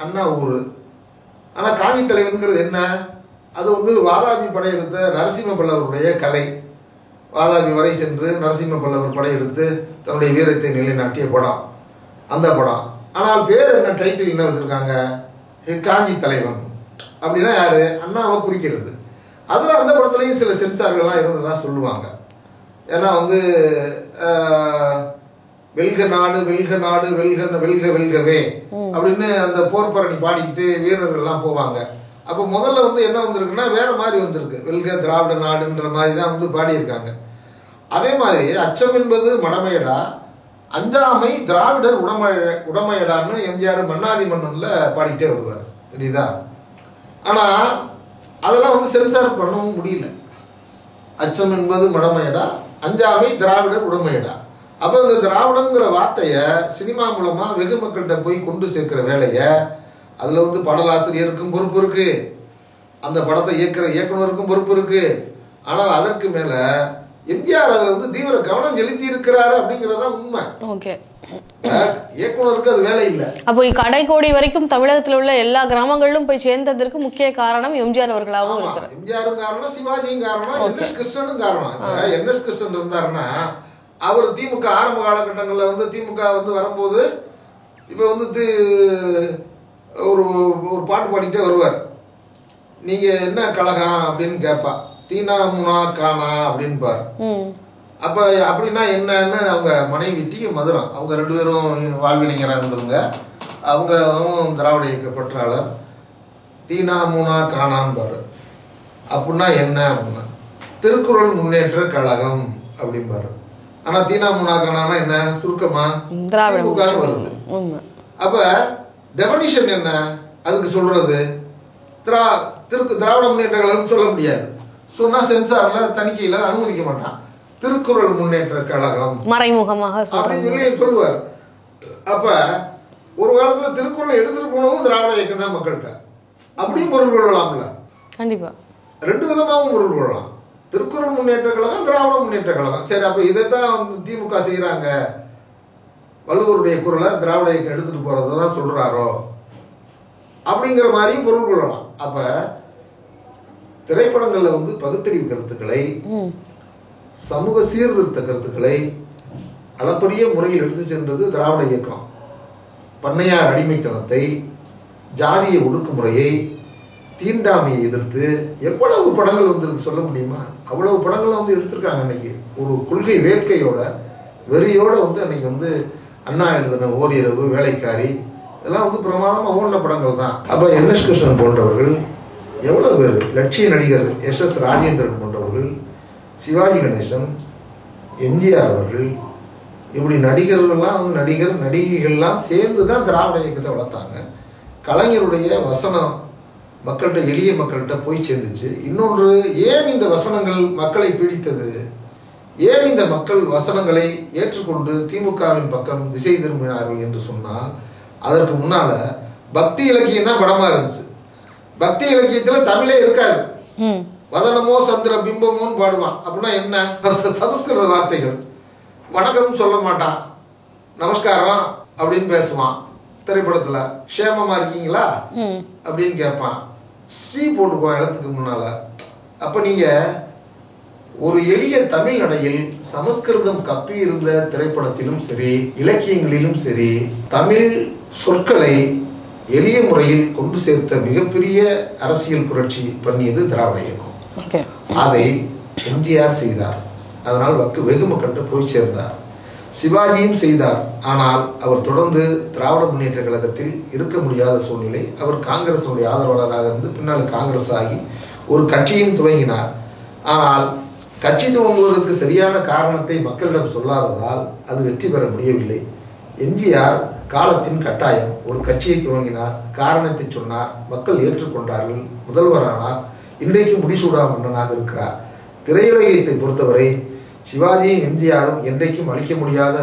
அண்ணா ஊரு. ஆனா காஞ்சி தலைவன்கிறது என்ன, அது வந்து வாதாபி படையெடுத்த நரசிம்ம பல்லவருடைய கதை. வாதாபி வரை சென்று நரசிம்ம பல்லவர் படையெடுத்து தன்னுடைய வீரத்தை நிலைநாட்டிய படம் அந்த படம். ஆனால் பேர் என்ன, டைட்டில் என்ன வச்சிருக்காங்க, காஞ்சி தலைவன். அப்படின்னா யாரு, அண்ணாவை குறிக்கிறது. அதுல அந்த படத்துலயும் சில சென்சார்கள்லாம் இருந்ததா சொல்லுவாங்க. ஏன்னா வந்து வெல்க நாடு வெல்க நாடு வெல்க வெல்க வெல்கவே அப்படின்னு அந்த போர்பரணி பாடிக்கிட்டு வீரர்கள்லாம் போவாங்க. அப்ப முதல்ல வந்து என்ன வந்திருக்குன்னா வேற மாதிரி வந்திருக்கு, வெல்க திராவிட நாடுன்ற மாதிரி தான் வந்து பாடியிருக்காங்க. அதே மாதிரி அச்சம் என்பது மடமையடா, அஞ்சாமை திராவிடர் உடமையடான்னு எம்ஜிஆர் மன்னாதி மன்னன்ல பாடிக்கிட்டே வருவார், புரியுதா? ஆனா அதெல்லாம் வந்து சென்சார் பண்ணவும் முடியல. அச்சம் என்பது மடமையடா, அஞ்சாமை திராவிடர் உடமையடா. அப்ப இந்த திராவிடங்கிற வார்த்தைய சினிமா மூலமா வெகு மக்கள்கிட்ட போய் கொண்டு சேர்க்கிற வேலைய, அதுல வந்து பாடலாசிரியருக்கும் பொறுப்பு இருக்கு, அந்த படத்தை இயக்குனருக்கும் பொறுப்பு இருக்கு. ஆனால் அதற்கு மேல எம்ஜிஆர் அதுல வந்து தீவிர கவனம் செலுத்தி இருக்கிறாரு அப்படிங்கறதா உண்மை. ஓகே, இயக்குனருக்கு அது வேலை இல்லை. அப்போ கடைக்கோடி வரைக்கும் தமிழகத்தில் உள்ள எல்லா கிராமங்களிலும் போய் சேர்ந்ததற்கு முக்கிய காரணம் எம்ஜிஆர் அவர்களாகவும் இருக்கிறார். எம்ஜிஆரும் காரணம், சிவாஜியும் காரணம், என்எஸ் கிருஷ்ணனும் காரணம். என்எஸ் கிருஷ்ணன் இருந்தாருன்னா அவர் திமுக ஆரம்ப காலகட்டங்களில் வந்து திமுக வந்து வரும்போது இப்போ வந்து ஒரு ஒரு பாட்டு பாடிக்கிட்டே வருவார். நீங்க என்ன கழகம் அப்படின்னு கேட்பா, தீனா முனா கானா அப்படின்னு பார். அப்ப அப்படின்னா என்னன்னு அவங்க மனைவி டி மதுரம், அவங்க ரெண்டு பேரும் வாழ்வினைஞராக இருந்தவங்க. அவங்க திராவிட இயக்க பற்றாளர். தீனா மூனா காணான்னு பாரு அப்படின்னா என்ன அப்படின்னா திருக்குறள் முன்னேற்ற கழகம் அப்படின்பாரு. ஆனா தீனா மூனா காணான்னா என்ன, சுருக்கமா திமுக வருது. அப்ப டெபனிஷன் என்ன அதுக்கு சொல்றது, திராவிட முன்னேற்ற கழகம் சொல்ல முடியாது. சொன்னா சென்சார்ல தணிக்கையில அனுமதிக்க மாட்டான். திருக்குறள் முன்னேற்ற கழகம் மறைமுகமாக அப்படின்னு சொல்லி சொல்லுவார். அப்ப ஒரு காலத்துல திருக்குறள் எடுத்துட்டு போனதும் திராவிட இயக்கம் தான் மக்கள்கிட்ட, அப்படியும் பொருள் கொள்ளலாம்ல. கண்டிப்பா ரெண்டு விதமாகவும் பொருள் கொள்ளலாம். திருக்குறள் முன்னேற்ற கழகம், திராவிட முன்னேற்ற கழகம். சரி, அப்ப இதைத்தான் வந்து திமுக செய்யறாங்க, வள்ளுவருடைய குரலை திராவிட இயக்கம் எடுத்துட்டு போறதுதான் சொல்றாரோ அப்படிங்கிற மாதிரியும் பொருள் கொள்ளலாம். அப்ப திரைப்படங்கள்ல வந்து பகுத்தறிவு கருத்துக்களை, சமூக சீர்திருத்த கருத்துக்களை அளப்பரிய முறையில் எடுத்து சென்றது திராவிட இயக்கம். பண்ணையார் அடிமைத்தனத்தை, ஜாதிய ஒடுக்குமுறையை, தீண்டாமையை எதிர்த்து எவ்வளவு படங்கள் வந்து சொல்ல முடியுமா, அவ்வளவு படங்களை வந்து எடுத்திருக்காங்க. அன்னைக்கு ஒரு கொள்கை வேட்கையோட வெறியோட வந்து அன்னைக்கு வந்து அண்ணா எழுதின ஓரிரவு, வேலைக்காரி, இதெல்லாம் வந்து பிரமாதமா ஓடின படங்கள் தான். அப்ப என்எஸ் கிருஷ்ணன் போன்றவர்கள் எவ்வளவு பேர், லட்சிய நடிகர் எஸ்.எஸ். ராஜேந்திரன் போன்றவர்கள், சிவாஜி கணேசன், எம்ஜிஆர் அவர்கள், இப்படி நடிகர்கள்லாம் வந்து நடிகைகள்லாம் சேர்ந்து தான் திராவிட இயக்கத்தை வளர்த்தாங்க. கலைஞருடைய வசனம் மக்கள்கிட்ட, எளிய மக்கள்கிட்ட போய் சேர்ந்துச்சு. இன்னொன்று, ஏன் இந்த வசனங்கள் மக்களை பீடித்தது, ஏன் இந்த மக்கள் வசனங்களை ஏற்றுக்கொண்டு திமுகவின் பக்கம் திசை திரும்பினார்கள் என்று சொன்னால், அதற்கு முன்னால பக்தி இலக்கியம் தான் படமா இருந்துச்சு. பக்தி இலக்கியத்துல தமிழே இருக்காது. வதனமோ சந்திர பிம்பமோன்னு பாடுவான். அப்படின்னா என்ன? சமஸ்கிருத வார்த்தைகள். வணக்கம் சொல்ல மாட்டான், நமஸ்காரம் அப்படின்னு பேசுவான். திரைப்படத்துல க்ஷேமமா இருக்கீங்களா அப்படின்னு கேட்பான். ஸ்ரீ போட்டுக்குவான் இடத்துக்கு முன்னால. அப்ப நீங்க ஒரு எளிய தமிழ் நடையில் சமஸ்கிருதம் கப்பி இருந்த திரைப்படத்திலும் சரி, இலக்கியங்களிலும் சரி, தமிழ் சொற்களை எளிய முறையில் கொண்டு சேர்த்த மிகப்பெரிய அரசியல் புரட்சி பண்ணியது திராவிட இயக்கம். அதை எம்ஜிஆர் செய்தார். அதனால் வெகு மக்கள்கிட்ட போய் சேர்ந்தார். சிவாஜியும் செய்தார். ஆனால் அவர் தொடர்ந்து திராவிட முன்னேற்ற கழகத்தில் இருக்க முடியாத சூழ்நிலை. அவர் காங்கிரஸுடைய ஆதரவாளராக இருந்து பின்னால் காங்கிரஸ் ஆகி ஒரு கட்சியும் துவங்கினார். ஆனால் கட்சி துவங்குவதற்கு சரியான காரணத்தை மக்களிடம் சொல்லாததால் அது வெற்றி பெற முடியவில்லை. எம்ஜிஆர் காலத்தின் கட்டாயம் ஒரு கட்சியை துவங்கினார், காரணத்தை சொன்னார், மக்கள் ஏற்றுக்கொண்டார்கள், முதல்வரானார். இன்றைக்கு முடிசூடா மன்னனாக இருக்கிறார். திரையுலகத்தை பொறுத்தவரை சிவாஜியும் எம்ஜிஆரும் என்றைக்கும் அளிக்க முடியாத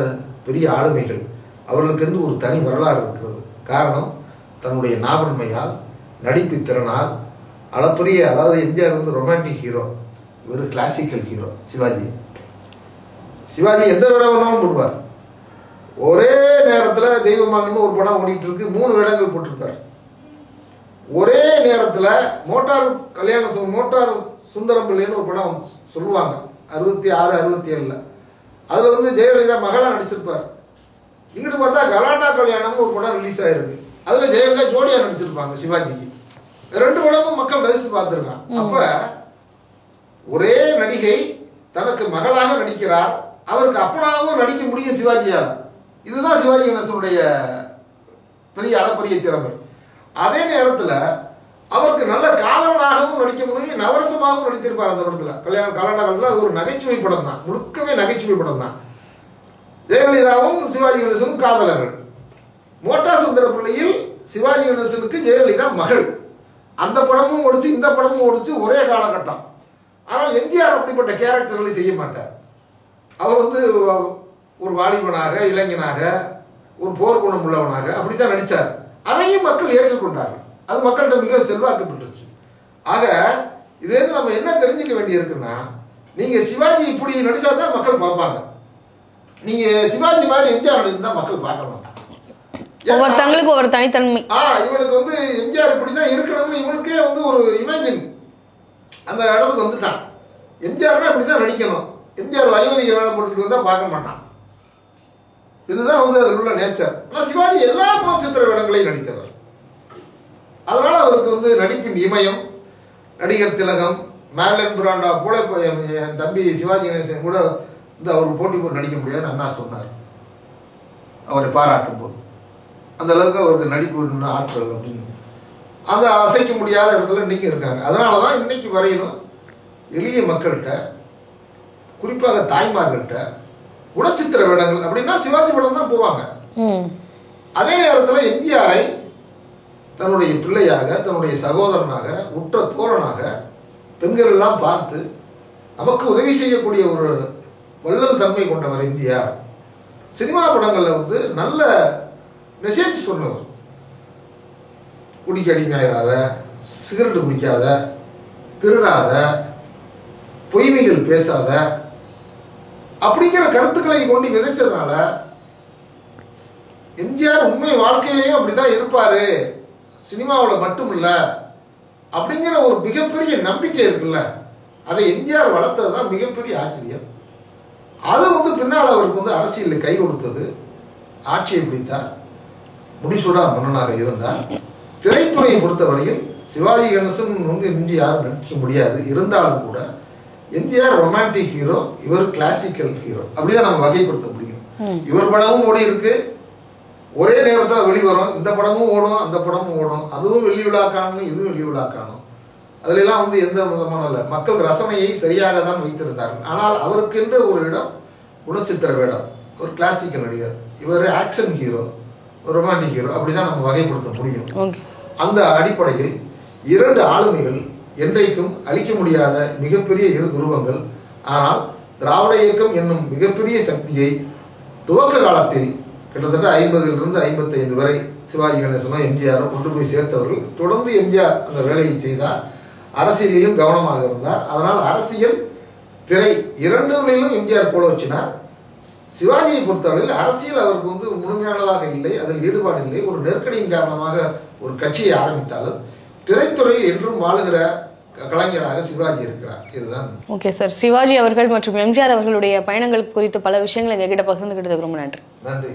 பெரிய ஆளுமைகள். அவர்களுக்கென்று ஒரு தனி வரலாறு இருக்கிறது. காரணம், தன்னுடைய நாவன்மையால், நடிப்பு திறனால் அளப்பரிய, அதாவது எம்ஜிஆர் வந்து ரொமான்டிக் ஹீரோ, ஒரு கிளாசிக்கல் ஹீரோ. சிவாஜி எந்த வேடம்னாலும் போடுவார். ஒரே நேரத்தில் தெய்வமகன் ஒரு படம் ஓடிட்டு இருக்கு, 3 வேடங்கள் போட்டிருப்பார். ஒரே நேரத்தில் மோட்டார் சுந்தரம் பிள்ளைன்னு ஒரு படம் சொல்லுவாங்க 66, 67. அதில் வந்து ஜெயலலிதா மகளா நடிச்சிருப்பார். இங்கிட்டு பார்த்தா கலாட்டா கல்யாணம்னு ஒரு படம் ரிலீஸ் ஆயிருக்கு. அதில் ஜெயலலிதா ஜோடியா நடிச்சிருப்பாங்க சிவாஜிக்கு. 2 படமும் மக்கள் ரசித்து பார்த்துருக்காங்க. அப்ப ஒரே நடிகை தனக்கு மகளாக நடிக்கிறார், அவருக்கு அப்பனாகவும் நடிக்க முடியும் சிவாஜியால். இதுதான் சிவாஜி கணேசனுடைய பெரிய அளப்பரிய திறமை. அதே நேரத்தில் அவருக்கு நல்ல காதலனாகவும் நடிக்க முடியும், நவரசமாகவும் நடித்திருப்பார் அந்த படத்தில். கல்யாண காலத்தில் அது ஒரு நகைச்சுவை படம் தான், முழுக்கவே நகைச்சுவை படம் தான். ஜெயலலிதாவும் சிவாஜி கணேசனும் காதலர்கள். மோட்டார் சுந்தர பிள்ளையில் சிவாஜி கணேசனுக்கு ஜெயலலிதா மகள். அந்த படமும் ஓடிச்சு, இந்த படமும் ஓடிச்சு, ஒரே காலகட்டம். ஆனால் எம்ஜிஆர் அப்படிப்பட்ட கேரக்டர்களை செய்ய மாட்டார். அவர் வந்து ஒரு வாலிபனாக, இளைஞனாக, ஒரு போர்க்குணம் உள்ளவனாக அப்படித்தான் நடித்தார். அதையும் மக்கள் ஏற்றுக்கொண்டார்கள். அது மக்கள்கிட்ட மிக செல்வாக்கு பெற்றுச்சு. ஆக இதே நம்ம என்ன தெரிஞ்சுக்க வேண்டியிருக்குன்னா, நீங்க சிவாஜி இப்படி நடிச்சா தான் மக்கள் பார்ப்பாங்க. நீங்க சிவாஜி மாதிரி எம்ஜிஆர் நடிச்சா மக்கள் பார்க்க மாட்டாங்க. ஒவ்வொருத்தங்களுக்கு ஒரு தனித்தன்மை. இவனுக்கு வந்து எம்ஜிஆர் இப்படிதான் இருக்கணும்னு இவனுக்கே வந்து ஒரு இமேஜின் அந்த இடத்துக்கு வந்துட்டான். எம்ஜிஆர்னா இப்படிதான் நடிக்கணும், எம்ஜிஆர் அயோத்தியை வேலை போட்டுட்டு வந்தா பார்க்க மாட்டான். இதுதான் வந்து அதில் உள்ள நேச்சர். ஆனால் சிவாஜி எல்லா சித்திர வேடங்களையும் நடித்தவர். அதனால அவருக்கு வந்து நடிப்பின் இமயம். நடிகர் திலகம், மேர்லன் பிராண்டா போல என் தம்பி சிவாஜி கணேசன் கூட வந்து அவர் போட்டி போட்டு நடிக்க முடியாதுன்னு அண்ணா சொன்னார் அவரை பாராட்டும் போது. அந்த அளவுக்கு அவருக்கு நடிப்பு ஆற்றல் அப்படின்னு அந்த அசைக்க முடியாத இடத்துல இன்னைக்கு இருக்காங்க. அதனால தான் இன்னைக்கு வரையிலும் எளிய மக்கள்கிட்ட, குறிப்பாக தாய்மார்கள்ட்ட குணச்சித்திர வேடங்கள் அப்படின்னா சிவாஜி படம் தான் போவாங்க. அதே நேரத்தில் எம்ஜிஆரை தன்னுடைய பிள்ளையாக, தன்னுடைய சகோதரனாக, உற்ற தோழனாக பெண்கள் எல்லாம் பார்த்து நமக்கு உதவி செய்யக்கூடிய ஒரு வள்ளல் தன்மை கொண்டவர் எம்ஜிஆர். சினிமா படங்களில் வந்து நல்ல மெசேஜ் சொன்னவர். குடிக்க அடிமையாயிராத, சிகரெட்டு குடிக்காத, திருடாத, பொய்மைகள் பேசாத அப்படிங்கிற கருத்துக்களை கொண்டு விதைச்சதுனால எம்ஜிஆர் உண்மை வாழ்க்கையிலையும் அப்படிதான் இருப்பாரு, சினிமாவில் மட்டும் இல்ல அப்படிங்கிற ஒரு மிகப்பெரிய நம்பிக்கை இருக்குல்ல, அதை எம்ஜிஆர் வளர்த்ததுதான் மிகப்பெரிய ஆச்சரியம். அது வந்து பின்னால் அவருக்கு வந்து அரசியலில் கை கொடுத்தது. ஆட்சியை பிடித்தார், முடிசூடா மன்னனாக இருந்தார். திரைத்துறையை பொறுத்தவரையில் சிவாஜி கணேசன் வந்து எம்ஜிஆர் நடிக்க முடியாது. இருந்தாலும் கூட எம்ஜிஆர் ரொமான்டிக் ஹீரோ, இவர் கிளாசிக்கல் ஹீரோ, அப்படிதான் நம்ம வகைப்படுத்த முடியும். இவர் படமும் ஓடி இருக்கு, ஒரே நேரத்தில் வெளிவரும். இந்த படமும் ஓடும், அந்த படமும் ஓடும். அதுவும் வெள்ளி விழா காணும், இதுவும் வெள்ளி விழா காணும். அதுலாம் வந்து எந்த விதமான இல்லை, மக்கள் ரசனையை சரியாக தான் வைத்திருந்தார்கள். ஆனால் அவருக்கென்று ஒரு இடம் குணச்சித்திர வேடம், ஒரு கிளாசிக்கல் நடிகர். இவர் ஆக்ஷன் ஹீரோ, ரொமான்டிக் ஹீரோ, அப்படிதான் நம்ம வகைப்படுத்த முடியும். அந்த அடிப்படையில் 2 ஆளுமைகள் என்றைக்கும் அழிக்க முடியாத மிகப்பெரிய 2 துருவங்கள். ஆனால் திராவிட இயக்கம் என்னும் மிகப்பெரிய சக்தியை துவக்க காலத்தில் கிட்டத்தட்ட 50லிருந்து 55 வரை சிவாஜி கணேசனும் எம்ஜிஆரும் கொண்டு போய் சேர்த்தவர்கள். தொடர்ந்து எம்ஜிஆர் அந்த வேலையை செய்தார். அரசியலிலும் கவனமாக இருந்தார். அதனால் அரசியல் திரை இரண்டுகளிலும் எம்ஜிஆர் போல வச்சினார். சிவாஜியை பொறுத்தவரையில் அரசியல் அவருக்கு முழுமையானதாக இல்லை, அதில் ஈடுபாடு இல்லை. ஒரு நெருக்கடியின் காரணமாக ஒரு கட்சியை ஆரம்பித்தாலும் திரைத்துறையில் என்றும் வாழுகிற கலைஞராக சிவாஜி இருக்கிறார். இதுதான். ஓகே சார், சிவாஜி அவர்கள் மற்றும் எம்ஜிஆர் அவர்களுடைய பயணங்கள் குறித்து பல விஷயங்களை எங்ககிட்ட பகிர்ந்துக்கிட்டதுக்கு ரொம்ப நன்றி. நன்றி.